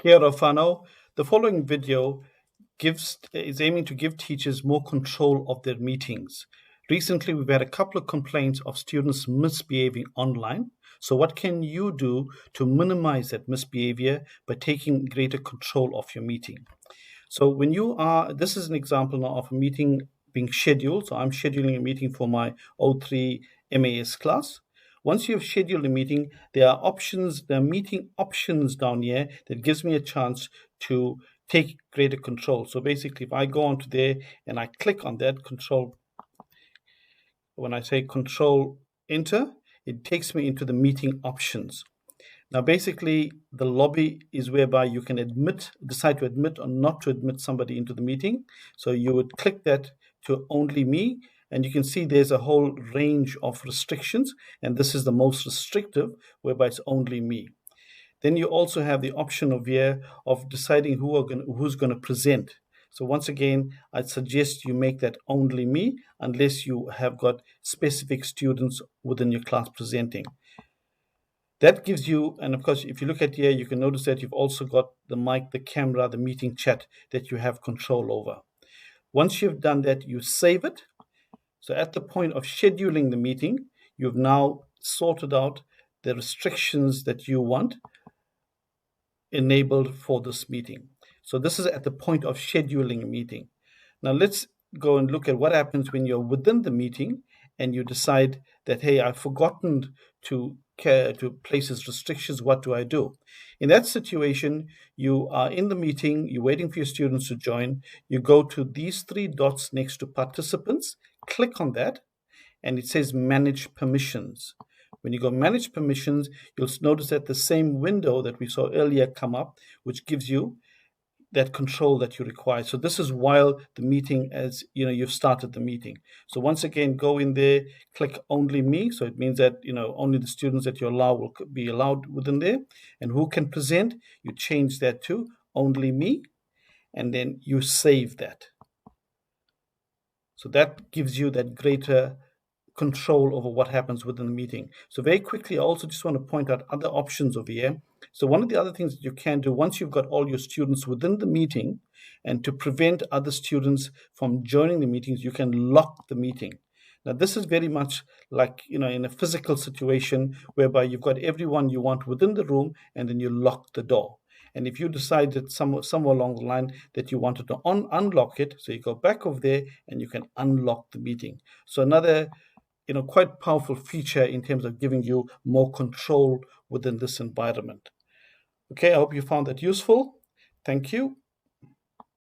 Kia ora whanau. The following video is aiming to give teachers more control of their meetings. Recently, we've had a couple of complaints of students misbehaving online. So what can you do to minimize that misbehavior by taking greater control of your meeting? So this is an example now of a meeting being scheduled. So I'm scheduling a meeting for my O3 MAS class. Once you've scheduled a meeting, there are meeting options down here that gives me a chance to take greater control. So basically, if I go onto there and I click on that control, when I say control enter, it takes me into the meeting options. Now, basically, the lobby is whereby you can decide to admit or not to admit somebody into the meeting. So you would click that to only me, and you can see there's a whole range of restrictions, and this is the most restrictive, whereby it's only me. Then you also have the option of here of deciding who's going to present. So once again, I'd suggest you make that only me unless you have got specific students within your class presenting. That gives you, and of course, if you look at here, you can notice that you've also got the mic, the camera, the meeting chat that you have control over. Once you've done that, you save it. So at the point of scheduling the meeting, you've now sorted out the restrictions that you want enabled for this meeting. So this is at the point of scheduling a meeting. Now let's go and look at what happens when you're within the meeting and you decide that, hey, I've forgotten to place as restrictions. What do I do? In that situation, you are in the meeting, you're waiting for your students to join. You go to these three dots next to participants, click on that, and it says manage permissions. When you go manage permissions, you'll notice that the same window that we saw earlier come up, which gives you that control that you require. So this is while the meeting, as you know, you've started the meeting. So once again, go in there, click only me. So it means that, you know, only the students that you allow will be allowed within there. And who can present, you change that to only me, and then you save that. So that gives you that greater control over what happens within the meeting. So very quickly, I also just want to point out other options over here. So one of the other things that you can do once you've got all your students within the meeting, and to prevent other students from joining the meetings, you can lock the meeting. Now, this is very much like, you know, in a physical situation whereby you've got everyone you want within the room and then you lock the door. And if you decide that somewhere along the line that you wanted to unlock it, so you go back over there and you can unlock the meeting. So another, you know, quite powerful feature in terms of giving you more control within this environment. Okay, I hope you found that useful. Thank you.